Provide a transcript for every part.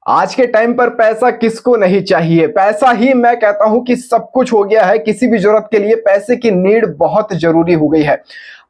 आज के टाइम पर पैसा किसको नहीं चाहिए। पैसा ही मैं कहता हूं कि सब कुछ हो गया है। किसी भी जरूरत के लिए पैसे की नीड बहुत जरूरी हो गई है।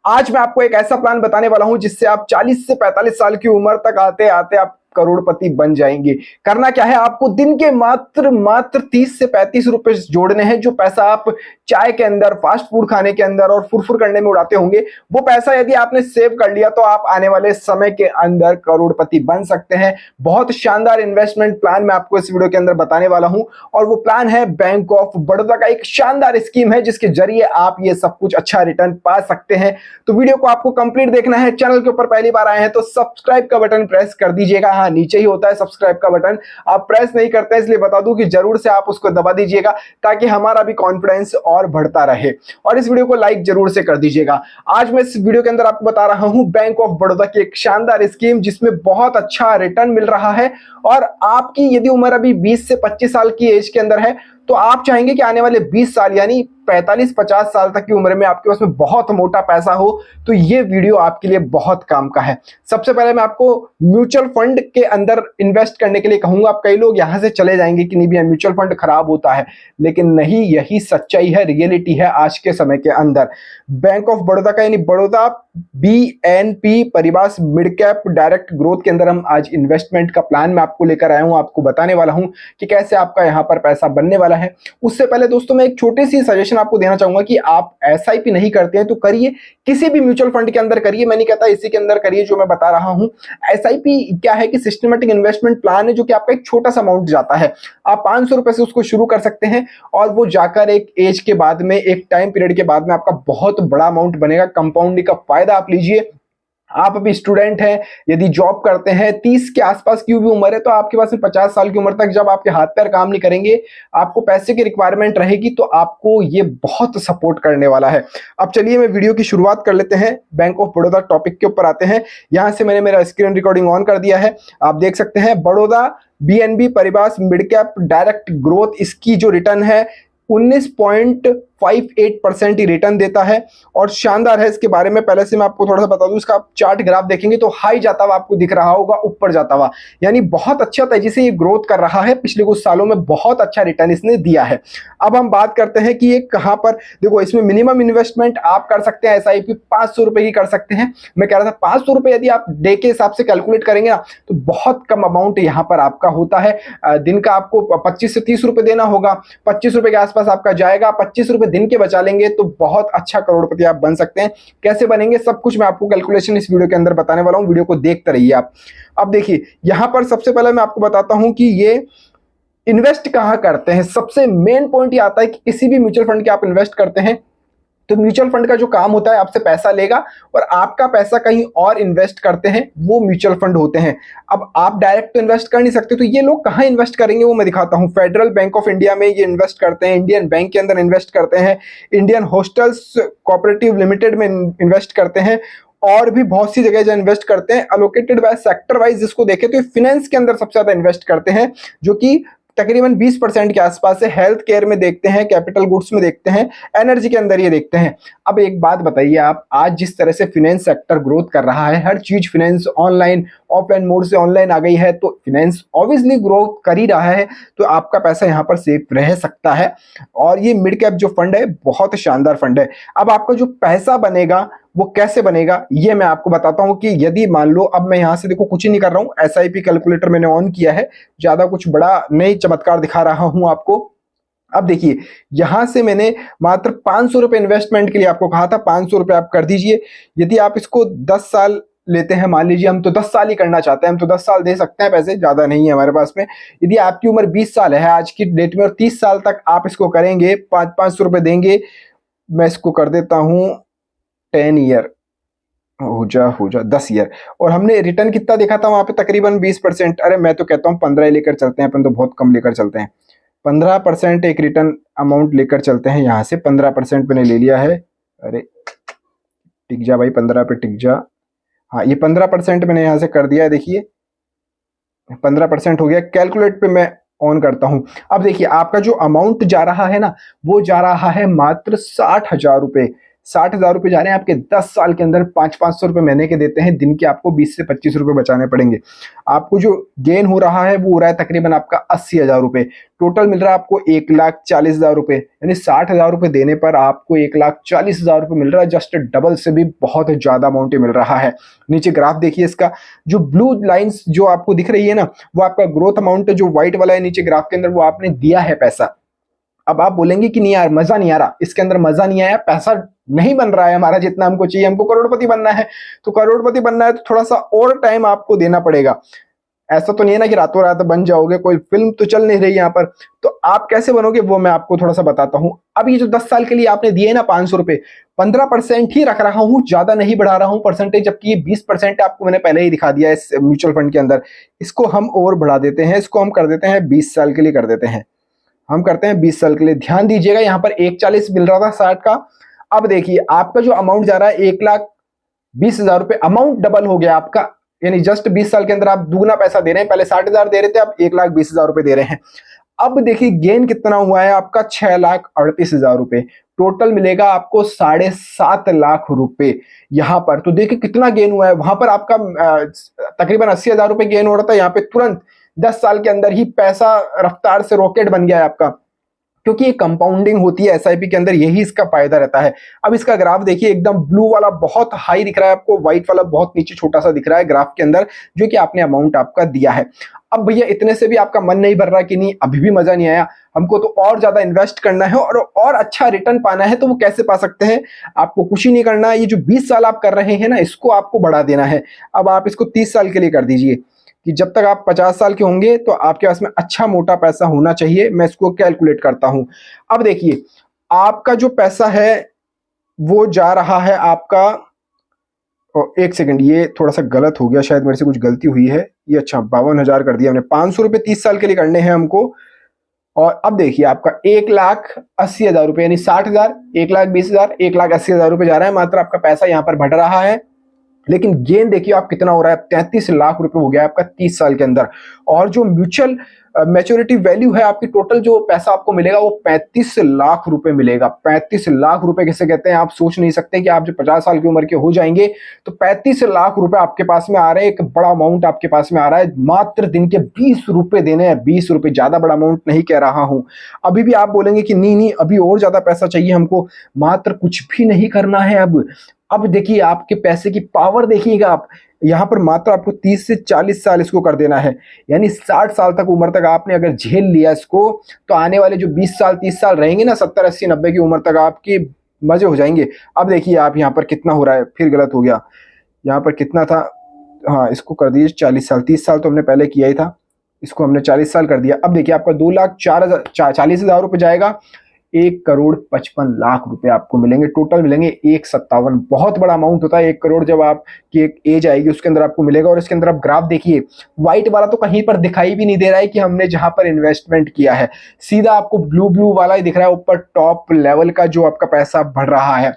आज मैं आपको एक ऐसा प्लान बताने वाला हूं जिससे आप 40 से 45 साल की उम्र तक आते आते आप करोड़पति बन जाएंगे। करना क्या है, आपको दिन के मात्र मात्र 30 से 35 रुपए जोड़ने हैं। जो पैसा आप चाय के अंदर, फास्ट फूड खाने के अंदर और फुरफुर करने में उड़ाते होंगे, वो पैसा यदि आपने सेव कर लिया तो आप आने वाले समय के अंदर करोड़पति बन सकते हैं। बहुत शानदार इन्वेस्टमेंट प्लान मैं आपको इस वीडियो के अंदर बताने वाला हूं और वो प्लान है बैंक ऑफ बड़ौदा का। एक शानदार स्कीम है जिसके जरिए आप ये सब कुछ अच्छा रिटर्न पा सकते हैं। तो वीडियो को आपको कंप्लीट देखना है। चैनल के ऊपर पहली बार आए हैं तो सब्सक्राइब का बटन प्रेस कर दीजिएगा। नीचे ही होता है सब्सक्राइब का बटन, आप प्रेस नहीं करते हैं इसलिए बता दूं कि जरूर से आप उसको दबा दीजिएगा ताकि हमारा भी कॉन्फिडेंस और बढ़ता रहे। और इस वीडियो को लाइक जरूर से कर दीजिएगा। आज मैं इस वीडियो के अंदर आपको बता रहा हूं बैंक ऑफ बड़ौदा की एक शानदार स्कीम जिसमें बहुत अच्छा रिटर्न मिल रहा है। और आपकी यदि उम्र अभी 20 से 25 साल की एज के अंदर है तो आप चाहेंगे कि आने वाले 20 साल यानी 45-50 साल तक की उम्र में आपके पास में बहुत मोटा पैसा हो, तो ये वीडियो आपके लिए बहुत काम का है। सबसे पहले मैं आपको म्यूचुअल फंड के अंदर इन्वेस्ट करने के लिए कहूंगा। आप कई लोग यहां से चले जाएंगे कि नहीं भैया म्यूचुअल फंड खराब होता है, लेकिन नहीं, यही सच्चाई है, रियलिटी है आज के समय के अंदर। बैंक ऑफ बड़ौदा का यानी Baroda BNP परिवास mid cap direct growth के अंदर हम आज इन्वेस्टमेंट का प्लान मैं आपको लेकर आया हूं, आपको बताने वाला हूं कि कैसे आपका यहां पर पैसा बनने वाला है। उससे पहले दोस्तों मैं एक छोटी सी सजेशन आपको देना चाहूंगा कि आप SIP नहीं करते हैं तो करिए, किसी भी म्यूचुअल फंड के अंदर करिए। मैं नहीं कहता इसी के अंदर करिए जो मैं बता रहा हूं। SIP क्या है कि सिस्टमेटिक इन्वेस्टमेंट प्लान है जो कि आपका एक छोटा सा अमाउंट जाता है। आप 500 रुपए से उसको शुरू कर सकते हैं और वो जाकर एक एज के बाद में, एक टाइम पीरियड के बाद में आपका बहुत बड़ा अमाउंट बनेगा। कंपाउंडिंग का फायदा आप लीजिए। आप अभी स्टूडेंट हैं, यदि जॉब करते हैं, 30 के आसपास की भी उम्र है तो आपके पास में 50 साल की उम्र तक जब आपके हाथ पैर काम नहीं करेंगे, आपको पैसे की रिक्वायरमेंट रहेगी, तो आपको ये बहुत सपोर्ट करने वाला है। अब चलिए मैं वीडियो की शुरुआत कर लेते हैं। बैंक ऑफ बड़ौदा टॉपिक के ऊपर आते हैं। यहां से मैंने मेरा स्क्रीन रिकॉर्डिंग ऑन कर दिया है, आप देख सकते हैं। Baroda BNB परिवास mid cap direct growth, इसकी जो रिटर्न है 19.58% ही रिटर्न देता है और शानदार है। इसके बारे में पहले से मैं आपको थोड़ा सा बता दूं। इसका आप चार्ट ग्राफ देखेंगे तो हाई जाता हुआ आपको दिख रहा होगा, ऊपर जाता हुआ, यानी बहुत अच्छा तेजी से ये ग्रोथ कर रहा है। पिछले कुछ सालों में बहुत अच्छा रिटर्न इसने दिया है। अब हम बात करते हैं कि ये कहां पर, देखो इसमें मिनिमम इन्वेस्टमेंट आप कर सकते हैं SIP 500 रुपए की कर सकते हैं। मैं कह रहा था 500 रुपए यदि आप डे के हिसाब से कैलकुलेट करेंगे ना तो बहुत कम अमाउंट यहां पर आपका होता है। दिन का आपको 25 से 30 रुपए देना होगा, 25 रुपए के आसपास आपका जाएगा। 25 रुपए दिन के बचा लेंगे तो बहुत अच्छा करोड़पति आप बन सकते हैं। कैसे बनेंगे सब कुछ मैं आपको कैलकुलेशन इस वीडियो के अंदर बताने वाला हूं, वीडियो को देखते रहिए आप। अब देखिए यहां पर सबसे पहले मैं आपको बताता हूं कि ये इन्वेस्ट कहां करते हैं। सबसे मेन पॉइंट ये आता है कि किसी भी म्यूचुअल फंड के आप इन्वेस्ट करते हैं तो म्यूचुअल फंड का जो काम होता है, आपसे पैसा लेगा और आपका पैसा कहीं और इन्वेस्ट करते हैं, वो म्यूचुअल फंड होते हैं। अब आप डायरेक्ट तो इन्वेस्ट कर नहीं सकते, तो ये लोग कहां इन्वेस्ट करेंगे वो मैं दिखाता हूं। फेडरल बैंक ऑफ इंडिया में ये इन्वेस्ट करते हैं, इंडियन बैंक के अंदर इन्वेस्ट करते हैं, इंडियन होस्टल्स कोऑपरेटिव लिमिटेड में इन्वेस्ट करते हैं और भी बहुत सी जगह जो इन्वेस्ट करते हैं। अलोकेटेड बाय सेक्टर वाइज जिसको देखें तो फिनेंस के अंदर सबसे ज्यादा इन्वेस्ट करते हैं, जो कि तकरीबन 20% के आसपास है। हेल्थ केयर में देखते हैं, कैपिटल गुड्स में देखते हैं, एनर्जी के अंदर ये देखते हैं। अब एक बात बताइए आप, आज जिस तरह से फिनेंस सेक्टर ग्रोथ कर रहा है, हर चीज फिनेंस ऑनलाइन, ऑफलाइन मोड से ऑनलाइन आ गई है, तो फिनेंस ऑब्वियसली ग्रोथ कर ही रहा है, तो आपका पैसा यहाँ पर सेफ रह सकता है। और ये मिड कैप जो फंड है बहुत शानदार फंड है। अब आपका जो पैसा बनेगा वो कैसे बनेगा ये मैं आपको बताता हूं कि यदि मान लो, अब मैं यहां से देखो कुछ ही नहीं कर रहा हूं, SIP कैलकुलेटर मैंने ऑन किया है, ज्यादा कुछ बड़ा नई चमत्कार दिखा रहा हूं आपको। अब देखिए यहां से मैंने मात्र 500 रुपए इन्वेस्टमेंट के लिए आपको कहा था, 500 रुपए आप कर दीजिए। यदि आप इसको 10 साल लेते हैं, मान लीजिए हम तो 10 साल ही करना चाहते हैं, हम तो 10 साल दे सकते हैं, पैसे ज्यादा नहीं है हमारे पास में। यदि आपकी उम्र 20 साल है आज की डेट में और 30 साल तक आप इसको करेंगे, 500 रुपए देंगे, मैं इसको कर देता हूं 10 ईयर, हो जा 10 ईयर, और हमने रिटर्न कितना देखा था वहां पे, तकरीबन 20%। अरे मैं तो कहता हूँ 15 लेकर चलते हैं, अपन तो बहुत कम लेकर चलते हैं। 15% एक रिटर्न अमाउंट लेकर चलते हैं। यहाँ से 15% मैंने ले लिया है। अरे टिक जा भाई, 15 पे टिक जा। हाँ, ये 15% मैंने यहाँ से कर दिया है। देखिए 15% हो गया। कैलकुलेट पे मैं ऑन करता हूं। अब देखिए आपका जो अमाउंट जा रहा है ना, वो जा रहा है मात्र 60,000 रुपए। 60,000 रुपए जा रहे हैं आपके 10 साल के अंदर। 500-500 रुपए महीने के देते हैं, दिन के आपको 20 से 25 रुपए बचाने पड़ेंगे। आपको जो गेन हो रहा है वो हो रहा है तकरीबन आपका 80,000 रुपए। टोटल मिल रहा है आपको 1,40,000 रुपए, यानी 60,000 रुपए देने पर आपको 1,40,000 रुपए मिल रहा है। जस्ट डबल से भी बहुत ज्यादा अमाउंट मिल रहा है। नीचे ग्राफ देखिए इसका, जो ब्लू लाइंस जो आपको दिख रही है ना, वो आपका ग्रोथ अमाउंट है। जो व्हाइट वाला है नीचे ग्राफ के अंदर, वो आपने दिया है पैसा। अब आप बोलेंगे कि नहीं यार मजा नहीं आ रहा, इसके अंदर मजा नहीं आया, पैसा नहीं बन रहा है हमारा जितना हमको चाहिए, हमको करोड़पति बनना है। तो करोड़पति बनना है तो थोड़ा सा और टाइम आपको देना पड़ेगा। ऐसा तो नहीं है ना कि रातों रात बन जाओगे, कोई फिल्म तो चल नहीं रही यहाँ पर। तो आप कैसे बनोगे वो मैं आपको थोड़ा सा बताता हूँ। अब ये जो 10 साल के लिए आपने दिए ना 500 रुपए, 15% ही रख रहा हूँ, ज्यादा नहीं बढ़ा रहा हूँ परसेंटेज, जबकि ये 20% आपको मैंने पहले ही दिखा दिया है इस म्यूचुअल फंड के अंदर। इसको हम और बढ़ा देते हैं, इसको हम कर देते हैं 20 साल के लिए कर देते हैं। हम करते हैं 20 साल के लिए। ध्यान दीजिएगा यहाँ पर 1,40 मिल रहा था 60 का। अब देखिए आपका जो अमाउंट जा रहा है 1,20,000 रुपए, अमाउंट डबल हो गया आपका, यानी जस्ट 20 साल के अंदर आप दुगना पैसा दे रहे हैं। पहले 60,000 दे रहे थे, अब 1,20,000 रुपए दे रहे हैं। अब देखिए गेन कितना हुआ है आपका, 6,38,000 रुपए। टोटल मिलेगा आपको 7.5 लाख रुपए यहाँ पर। तो देखिए कितना गेन हुआ है। वहां पर आपका तकरीबन 80,000 रुपए गेन हो रहा था, यहाँ पे तुरंत 10 साल के अंदर ही पैसा रफ्तार से रॉकेट बन गया है आपका, क्योंकि ये कंपाउंडिंग होती है एसआईपी के अंदर, यही इसका फायदा रहता है। अब इसका ग्राफ देखिए, एकदम ब्लू वाला बहुत हाई दिख रहा है आपको, व्हाइट वाला बहुत नीचे छोटा सा दिख रहा है ग्राफ के अंदर, जो कि आपने अमाउंट आपका दिया है। अब भैया इतने से भी आपका मन नहीं भर रहा कि नहीं अभी भी मजा नहीं आया, हमको तो और ज्यादा इन्वेस्ट करना है और अच्छा रिटर्न पाना है, तो वो कैसे पा सकते हैं? आपको कुछ ही नहीं करना है, ये जो 20 साल आप कर रहे हैं ना, इसको आपको बढ़ा देना है। अब आप इसको 30 साल के लिए कर दीजिए कि जब तक आप 50 साल के होंगे तो आपके पास में अच्छा मोटा पैसा होना चाहिए। मैं इसको कैलकुलेट करता हूं। अब देखिए आपका जो पैसा है वो जा रहा है आपका, एक सेकंड, ये थोड़ा सा गलत हो गया, शायद मेरे से कुछ गलती हुई है। ये अच्छा 52,000 कर दिया हमने। 500 रुपए 30 साल के लिए करने हैं हमको। और अब देखिए आपका 1,80,000 रुपए, यानी 60,000, 1,20,000, 1,80,000 रुपए जा रहा है मात्र आपका पैसा यहाँ पर बढ़ रहा है। लेकिन गेन देखिए आप कितना हो रहा है, 33 लाख रुपए हो गया आपका 30 साल के अंदर। और जो म्यूचुअल मैच्योरिटी वैल्यू है आपकी, टोटल जो पैसा आपको मिलेगा वो 35 लाख रुपए मिलेगा। 35 लाख रुपए किसे कहते हैं आप सोच नहीं सकते कि आप जो 50 साल की उम्र के हो जाएंगे तो 35 लाख रुपए आपके पास में आ रहे हैं। एक बड़ा अमाउंट आपके पास में आ रहा है, मात्र दिन के 20 रुपए देने हैं। 20 रुपए, ज्यादा बड़ा अमाउंट नहीं कह रहा हूं। अभी भी आप बोलेंगे कि नहीं नहीं अभी और ज्यादा पैसा चाहिए हमको, मात्र कुछ भी नहीं करना है। अब देखिए आपके पैसे की पावर देखिएगा आप, यहाँ पर मात्र आपको 30 से 40 साल इसको कर देना है, यानी 60 साल तक उम्र तक आपने अगर झेल लिया इसको, तो आने वाले जो 20 साल 30 साल रहेंगे ना, 70 80 90 की उम्र तक आपकी मजे हो जाएंगे। अब देखिए आप यहाँ पर कितना हो रहा है, फिर गलत हो गया, यहाँ पर कितना था, हाँ इसको कर दीजिए 40 साल। 30 साल तो हमने पहले किया ही था, इसको हमने 40 साल कर दिया। अब देखिए आपका 2,40,000 रुपए जाएगा, 1,55,00,000 रुपए आपको मिलेंगे। टोटल मिलेंगे 1,57। बहुत बड़ा अमाउंट होता है 1 करोड़, जब आपकी एक एज आएगी उसके अंदर आपको मिलेगा। और इसके अंदर आप ग्राफ देखिए, व्हाइट वाला तो कहीं पर दिखाई भी नहीं दे रहा है कि हमने जहां पर इन्वेस्टमेंट किया है, सीधा आपको ब्लू ब्लू वाला ही दिख रहा है ऊपर, टॉप लेवल का जो आपका पैसा बढ़ रहा है।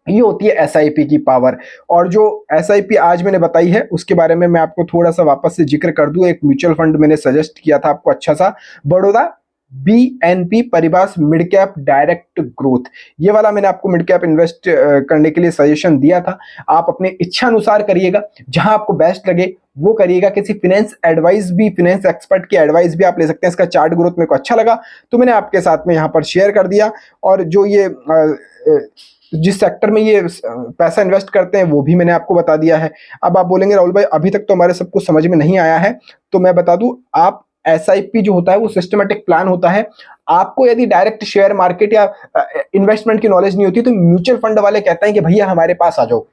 ये होती है एसआईपी की पावर। और जो एसआईपी आज मैंने बताई है उसके बारे में मैं आपको थोड़ा सा वापस से जिक्र कर दूं। एक म्यूचुअल फंड मैंने सजेस्ट किया था आपको अच्छा सा, Baroda BNP Paribas mid cap direct growth, ये वाला मैंने आपको मिड कैप इन्वेस्ट करने के लिए सजेशन दिया था। आप अपने इच्छा अनुसार करिएगा, जहां आपको बेस्ट लगे वो करिएगा। किसी फाइनेंस एडवाइस भी, फाइनेंस एक्सपर्ट की एडवाइस भी आप ले सकते हैं। इसका चार्ट ग्रोथ मेरे को अच्छा लगा तो मैंने आपके साथ में यहाँ पर शेयर कर दिया। और जो ये जिस सेक्टर में ये पैसा इन्वेस्ट करते हैं वो भी मैंने आपको बता दिया है। अब आप बोलेंगे राहुल भाई अभी तक तो हमारे सबको समझ में नहीं आया है, तो मैं बता दूं, आप एसआईपी जो होता है वो सिस्टमेटिक प्लान होता है। आपको यदि डायरेक्ट शेयर मार्केट या इन्वेस्टमेंट की नॉलेज नहीं होती तो म्यूचुअल फंड वाले कहते हैं कि भैया हमारे पास आ जाओ।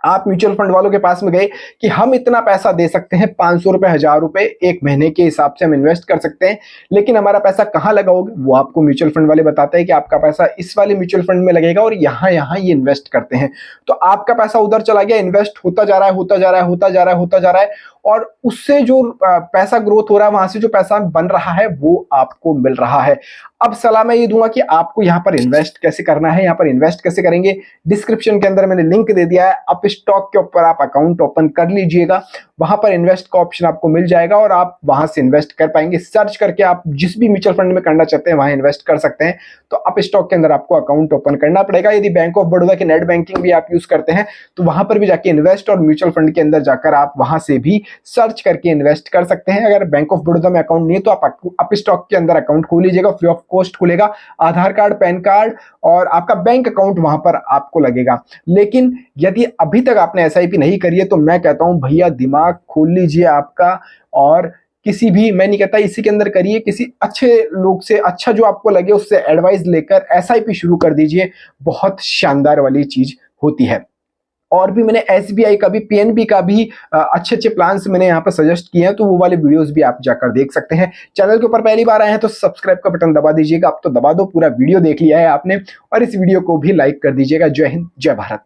आप म्यूचुअल फंड वालों के पास में गए कि हम इतना पैसा दे सकते हैं, 500 रुपए, 1,000 रुपए एक महीने के हिसाब से हम इन्वेस्ट कर सकते हैं, लेकिन हमारा पैसा कहाँ लगाओगे? वो आपको म्यूचुअल फंड वाले बताते हैं कि आपका पैसा इस वाले म्यूचुअल फंड में लगेगा और यहाँ यहाँ ये इन्वेस्ट करते हैं। तो आपका पैसा उधर चला गया, इन्वेस्ट होता जा रहा है, होता जा रहा है, होता जा रहा है, होता जा रहा है, और उससे जो पैसा ग्रोथ हो रहा है, वहां से जो पैसा बन रहा है वो आपको मिल रहा है। अब सलाह मैं ये दूंगा कि आपको यहाँ पर इन्वेस्ट कैसे करना है। यहाँ पर इन्वेस्ट कैसे करेंगे, डिस्क्रिप्शन के अंदर मैंने लिंक दे दिया है, अपस्टॉक के ऊपर आप अकाउंट ओपन कर लीजिएगा, वहां पर इन्वेस्ट का ऑप्शन आपको मिल जाएगा और आप वहां से इन्वेस्ट कर पाएंगे। सर्च करके आप जिस भी म्यूचुअल फंड में करना चाहते हैं वहां इन्वेस्ट कर सकते हैं। तो अपस्टॉक के अंदर आपको अकाउंट ओपन करना पड़ेगा। यदि बैंक ऑफ बड़ौदा की नेट बैंकिंग भी आप यूज करते हैं तो वहां पर भी जाके इन्वेस्ट और म्यूचुअल फंड के अंदर जाकर आप वहां से भी सर्च करके इन्वेस्ट कर सकते हैं। अगर बैंक ऑफ बड़ौदा में अकाउंट नहीं है तो आप अपस्टॉक के अंदर अकाउंट खोल लीजिएगा, फ्री ऑफ कॉस्ट खुलेगा। आधार कार्ड, पैन कार्ड और आपका बैंक अकाउंट वहां पर आपको लगेगा। लेकिन यदि अभी तक आपने एसआईपी नहीं करी है तो मैं कहता हूं भैया दिमाग खोल लीजिए आपका, और किसी भी, मैं नहीं कहता इसी के अंदर करिए, किसी अच्छे लोग से, अच्छा जो आपको लगे उससे एडवाइस लेकर एसआईपी शुरू कर दीजिए। बहुत शानदार वाली चीज होती है। और भी मैंने एसबीआई का भी, पीएनबी का भी अच्छे अच्छे प्लान्स मैंने यहाँ पर सजेस्ट किए हैं, तो वो वाले वीडियोस भी आप जाकर देख सकते हैं। चैनल के ऊपर पहली बार आए हैं तो सब्सक्राइब का बटन दबा दीजिएगा। आप तो दबा दो, पूरा वीडियो देख लिया है आपने, और इस वीडियो को भी लाइक कर दीजिएगा। जय हिंद, जय भारत।